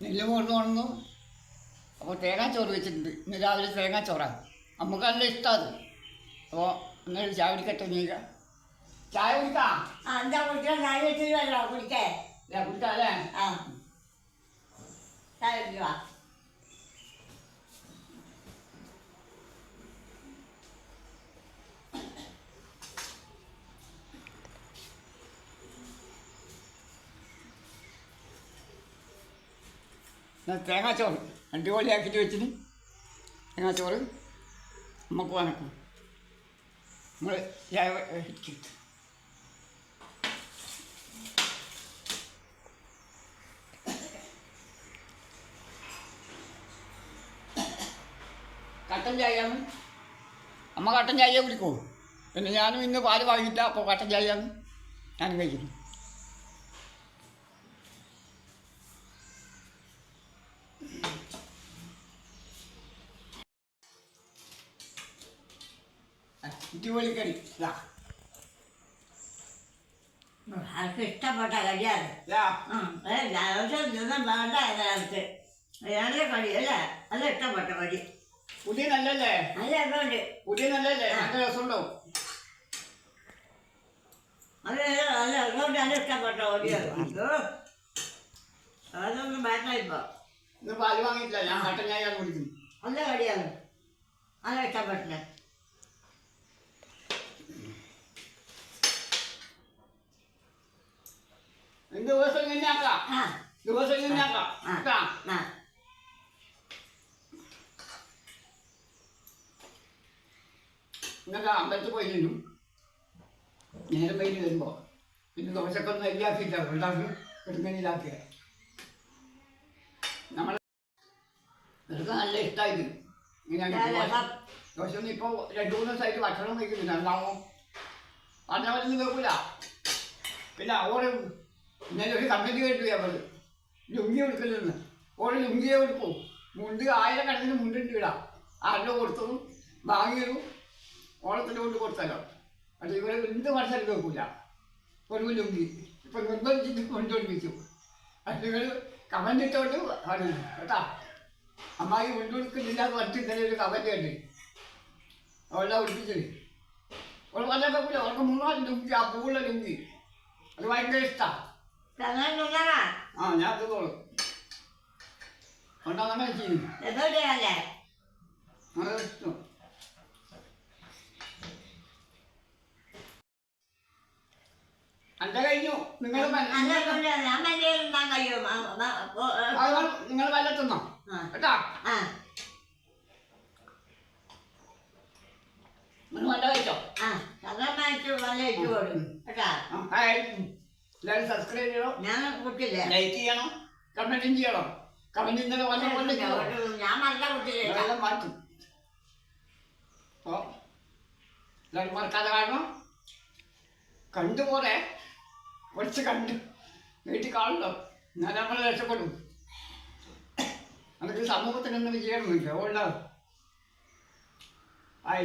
നെല്ല് കൊണ്ടു വന്നു. അപ്പോൾ തേങ്ങാച്ചോറ് വെച്ചിട്ടുണ്ട്. ഇന്ന് രാവിലെ തേങ്ങാച്ചോറാണ്. നമുക്ക് നല്ല ഇഷ്ടം അത്. അപ്പോൾ ഇന്നൊരു ചായ കുടിക്കട്ടെ. നീക്ക ചായ കുടിക്കാം. എന്താ കുടിക്കാൻ? ചായ വെച്ചില്ലല്ലോ കുടിക്കേ. കുടിക്കാം അല്ലേ? ആ ചായ കുടിക്കുക. തേങ്ങാച്ചോറ് അടിപൊളിയാക്കിയിട്ട് വെച്ചിന്. തേങ്ങാച്ചോറ് നമുക്ക് വണക്കും. നമ്മൾ ചായ കട്ടൻ ചായയാണ്. അമ്മ കട്ടൻ ചായ കുടിക്കുമോ? പിന്നെ ഞാനും ഇന്ന് പാല് വാങ്ങിയില്ല. അപ്പോൾ കട്ടൻ ചായയാണ് ഞാനും കഴിക്കുന്നു. അടിപൊളിക്കടി ആൾക്ക് ഇഷ്ടപ്പെട്ട കടിയാണ്. ദിവസം വേണ്ട ആൾക്ക് നല്ല കടി അല്ലേ? നല്ല ഇഷ്ടപ്പെട്ട കടി. പുതിയ നല്ലല്ലേ? നല്ല രസമുണ്ട്. പുതിയ നല്ലല്ലേ? നല്ല രസമുണ്ടാവും. അത് നല്ല രസമുണ്ട്. നല്ല ഇഷ്ടപ്പെട്ട കടിയാണ്. അതൊന്നും വേണ്ട. ഇന്ന് പാല് വാങ്ങിയിട്ടില്ല. ഞാൻ കട്ടൻ ചായയാണ് കുടിക്കുന്നത്. നല്ല കടിയാണ്. നല്ല ഇഷ്ടപ്പെട്ട ദിവസം ഇങ്ങനെ ആക്കാം. ദിവസം ഇങ്ങനെ ആക്കാം. ഇന്നൊക്കെ അമ്പലത്തിൽ പോയിരുന്നു. നേരം വൈകി വരുമ്പോൾ പിന്നെ ദോശക്കൊന്നും ഒന്ന് അരിയാക്കിയില്ല. ഉണ്ടാക്കി എടുങ്ങനിലാക്കിയ നമ്മൾ ഇതൊക്കെ നല്ല ഇഷ്ടമായിട്ട് ഇങ്ങനെയാണ്. ദോശ ഒന്നും ഇപ്പോൾ 2-3 ദിവസമായിട്ട് ഭക്ഷണം കഴിക്കുന്നില്ല. എന്താവും പറഞ്ഞ പോലെ കേൾക്കില്ല. പിന്നെ ഓരോ ഇന്നലെ ഒരു കമ്പനി കേട്ടു. അവർ ലുങ്കി കൊടുക്കലെന്ന്. ഓരോ ലുങ്കിയെ കൊടുക്കും. മുണ്ട് 1000 കണക്കിന് മുണ്ടുണ്ട് ഇടാം. ആരുടെ കൊടുത്തതും വാങ്ങിയതും ഓണത്തിന് കൊണ്ട് കൊടുത്തല്ലോ. അത് ഇവരെ എന്ത് വർഷം കേൾക്കില്ല. ഒരു ലുങ്കി ഇപ്പം നിർബന്ധിച്ചിട്ട് കൊണ്ടുകൊടുപ്പിച്ചു. അത് ഇവർ കമൻ്റ് ഇട്ടോണ്ട് പറഞ്ഞു കേട്ടാ. അമ്മായി കൊണ്ടുകൊടുക്കുന്നില്ല എന്ന് പറഞ്ഞിട്ട് ഇന്നലെ ഒരു കമൻ്റ് കണ്ട് അവളെ ഉടുപ്പിച്ചത്. അവൾ പറഞ്ഞ കേൾക്കില്ല. അവർക്ക് 3-4 ലുങ്കി, ആ പൂവുള്ള ലുങ്കി, അത് ഭയങ്കര ഇഷ്ടമാണ്. ഞാൻ തോന്നുള്ളൂ കൊണ്ടാന്നെ ചെയ്യുന്നു. നല്ല ഇഷ്ടം. അന്റെ കഴിഞ്ഞു. നിങ്ങൾ വല്ലത്തുന്നോ കേട്ടാ. വല്ല കഴിച്ചോ? എല്ലാവരും സബ്സ്ക്രൈബ് ചെയ്യണം. ഞാൻ കുട്ടില്ല. ലൈക്ക് ചെയ്യണം. കമന്റും ചെയ്യണം. കമന്റ് ഇന്നലെ വന്ന ഞാൻ നല്ല കുട്ടില്ല മാറ്റും. അപ്പോൾ എല്ലാവരും മറക്കാതെ കാണണം. കണ്ടുപോലെ കുറച്ച് കണ്ട് വീട്ടിൽ കാണുമല്ലോ. എന്നാൽ നമ്മൾ രക്ഷപ്പെടും. നമുക്ക് സമൂഹത്തിനൊന്നും ചെയ്യണമെന്നില്ല. അതുകൊണ്ടാണ് ആയി